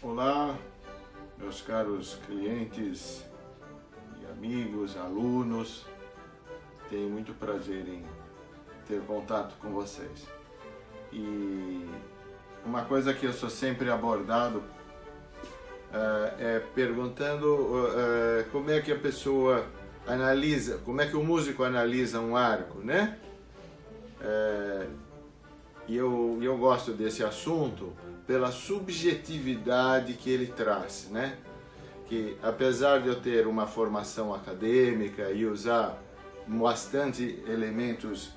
Olá, meus caros clientes e amigos, alunos. Tenho muito prazer em ter contato com vocês. E uma coisa que eu sou sempre abordado é perguntando como é que a pessoa analisa, como é que o músico analisa um arco, né? E eu gosto desse assunto pela subjetividade que ele traz, né? Que apesar de eu ter uma formação acadêmica e usar bastante elementos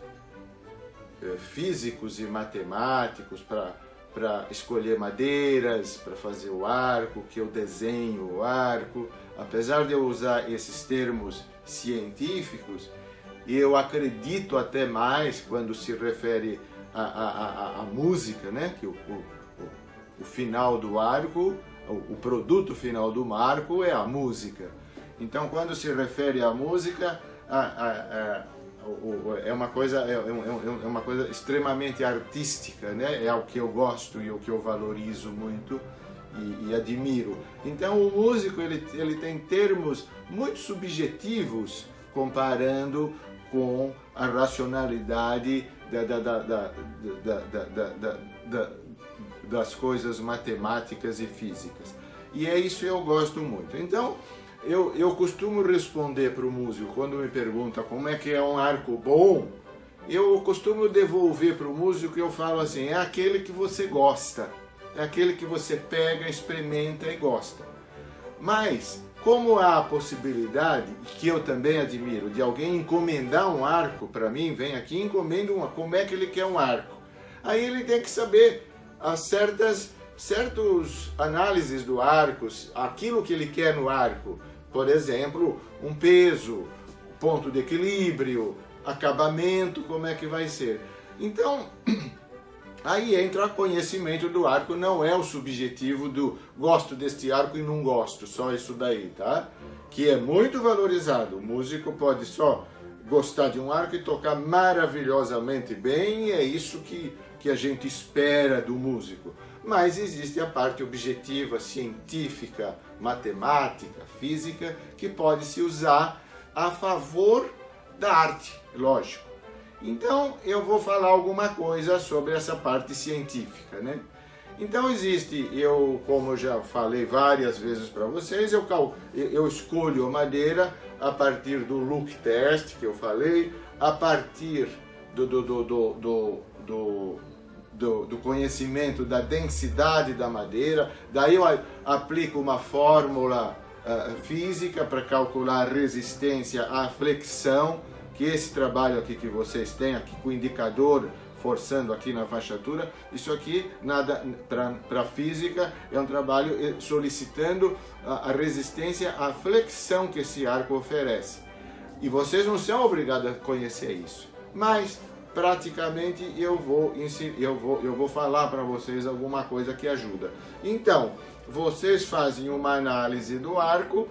físicos e matemáticos para escolher madeiras, para fazer o arco, que eu desenho o arco, apesar de eu usar esses termos científicos, e eu acredito até mais quando se refere à música, né? Que o final do arco, o produto final do arco é a música. Então, quando se refere à música, é uma coisa extremamente artística, né? É o que eu gosto e o que eu valorizo muito e admiro. Então, o músico ele tem termos muito subjetivos comparando com a racionalidade das coisas matemáticas e físicas. E é isso que eu gosto muito. Então, eu costumo responder para o músico, quando me pergunta como é que é um arco bom, eu costumo devolver para o músico e eu falo assim, é aquele que você gosta, é aquele que você pega, experimenta e gosta. Mas, como há a possibilidade, que eu também admiro, de alguém encomendar um arco para mim, vem aqui e encomenda como é que ele quer um arco. Aí ele tem que saber certas análises do arco, aquilo que ele quer no arco. Por exemplo, um peso, ponto de equilíbrio, acabamento, como é que vai ser. Então, aí entra o conhecimento do arco, não é o subjetivo do gosto deste arco e não gosto, só isso daí, tá? Que é muito valorizado. O músico pode só gostar de um arco e tocar maravilhosamente bem, e é isso que a gente espera do músico. Mas existe a parte objetiva, científica, matemática, física, que pode se usar a favor da arte, lógico. Então, eu vou falar alguma coisa sobre essa parte científica, né? Então, como eu já falei várias vezes para vocês, eu escolho a madeira a partir do look test que eu falei, a partir do conhecimento da densidade da madeira, daí eu aplico uma fórmula física para calcular a resistência à flexão, que esse trabalho aqui que vocês têm, aqui com o indicador forçando aqui na fachatura, isso aqui, nada para física, é um trabalho solicitando a resistência à flexão que esse arco oferece. E vocês não são obrigados a conhecer isso, mas praticamente eu vou falar para vocês alguma coisa que ajuda. Então, vocês fazem uma análise do arco,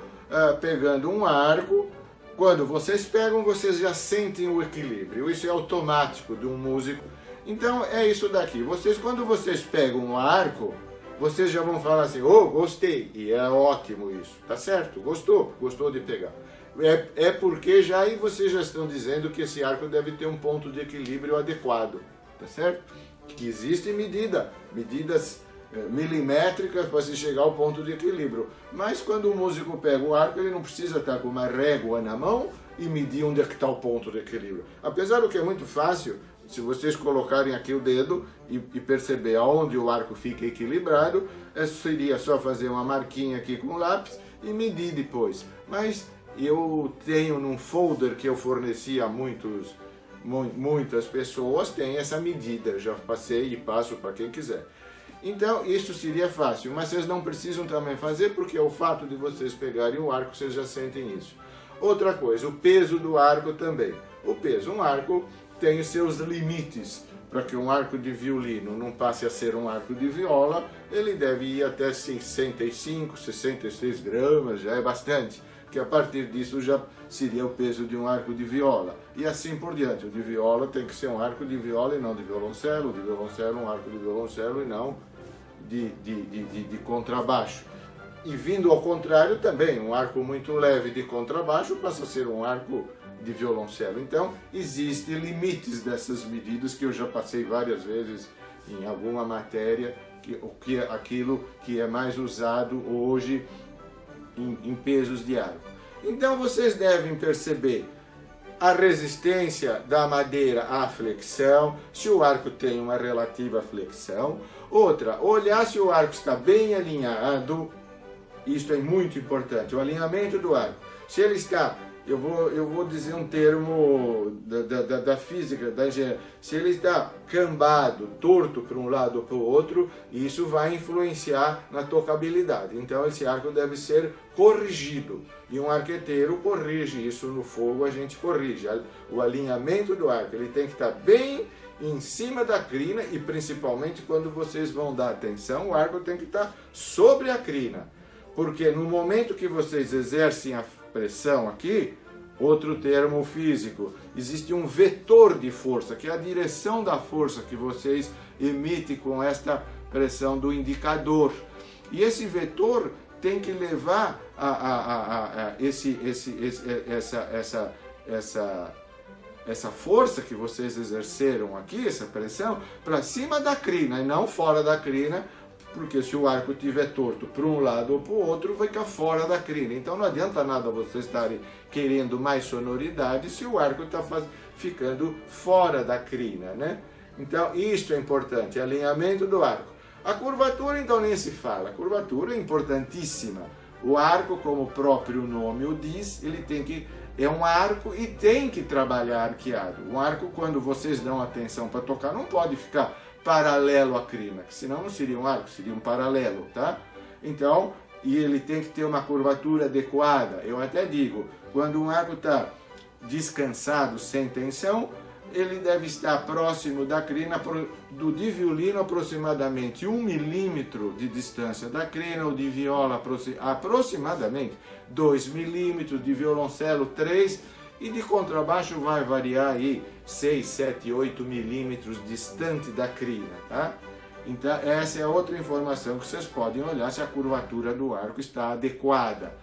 pegando um arco. Quando vocês pegam, vocês já sentem o equilíbrio. Isso é automático de um músico. Então, é isso daqui. Quando vocês pegam um arco, vocês já vão falar assim, oh, gostei. E é ótimo isso, tá certo? Gostou de pegar. É porque já aí vocês já estão dizendo que esse arco deve ter um ponto de equilíbrio adequado, tá certo? Que existe medidas milimétricas para se chegar ao ponto de equilíbrio. Mas quando o músico pega o arco, ele não precisa estar com uma régua na mão e medir onde é que está o ponto de equilíbrio. Apesar do que é muito fácil, se vocês colocarem aqui o dedo e perceber aonde o arco fica equilibrado, seria só fazer uma marquinha aqui com o lápis e medir depois. Mas eu tenho num folder que eu forneci a muitas pessoas, tem essa medida, já passei e passo para quem quiser. Então, isso seria fácil, mas vocês não precisam também fazer, porque o fato de vocês pegarem o arco, vocês já sentem isso. Outra coisa, o peso do arco também. Um arco tem os seus limites. Para que um arco de violino não passe a ser um arco de viola, ele deve ir até 65, 66 gramas, já é bastante. Que a partir disso já seria o peso de um arco de viola. E assim por diante. O de viola tem que ser um arco de viola e não de violoncelo. O de violoncelo um arco de violoncelo e não de contrabaixo. E vindo ao contrário também, um arco muito leve de contrabaixo passa a ser um arco de violoncelo. Então, existem limites dessas medidas que eu já passei várias vezes em alguma matéria, aquilo que é mais usado hoje em pesos de arco. Então, vocês devem perceber a resistência da madeira à flexão, se o arco tem uma relativa flexão. Outra, olhar se o arco está bem alinhado. Isto é muito importante, o alinhamento do arco. Se ele está, eu vou dizer um termo da física, da engenharia, se ele está cambado, torto para um lado ou para o outro, isso vai influenciar na tocabilidade. Então esse arco deve ser corrigido, e um arqueteiro corrige isso no fogo, a gente corrige. O alinhamento do arco, ele tem que estar bem em cima da crina, e principalmente quando vocês vão dar atenção, o arco tem que estar sobre a crina. Porque no momento que vocês exercem a pressão aqui, outro termo físico, existe um vetor de força, que é a direção da força que vocês emitem com esta pressão do indicador. E esse vetor tem que levar essa força que vocês exerceram aqui, essa pressão, para cima da crina e não fora da crina, porque se o arco estiver torto para um lado ou para o outro, vai ficar fora da crina. Então não adianta nada vocês estarem querendo mais sonoridade se o arco está ficando fora da crina, né? Então isso é importante, alinhamento do arco. A curvatura então nem se fala, a curvatura é importantíssima. O arco, como o próprio nome o diz, é um arco e tem que trabalhar arqueado. Um arco, quando vocês dão atenção para tocar, não pode ficar paralelo à crina, que senão não seria um arco, seria um paralelo, tá? Então, e ele tem que ter uma curvatura adequada. Eu até digo, quando um arco está descansado, sem tensão, ele deve estar próximo da crina, de violino aproximadamente 1 milímetro de distância da crina, ou de viola aproximadamente 2 milímetros, de violoncelo 3, e de contrabaixo vai variar aí 6, 7, 8 milímetros distante da crina, tá? Então essa é outra informação que vocês podem olhar se a curvatura do arco está adequada.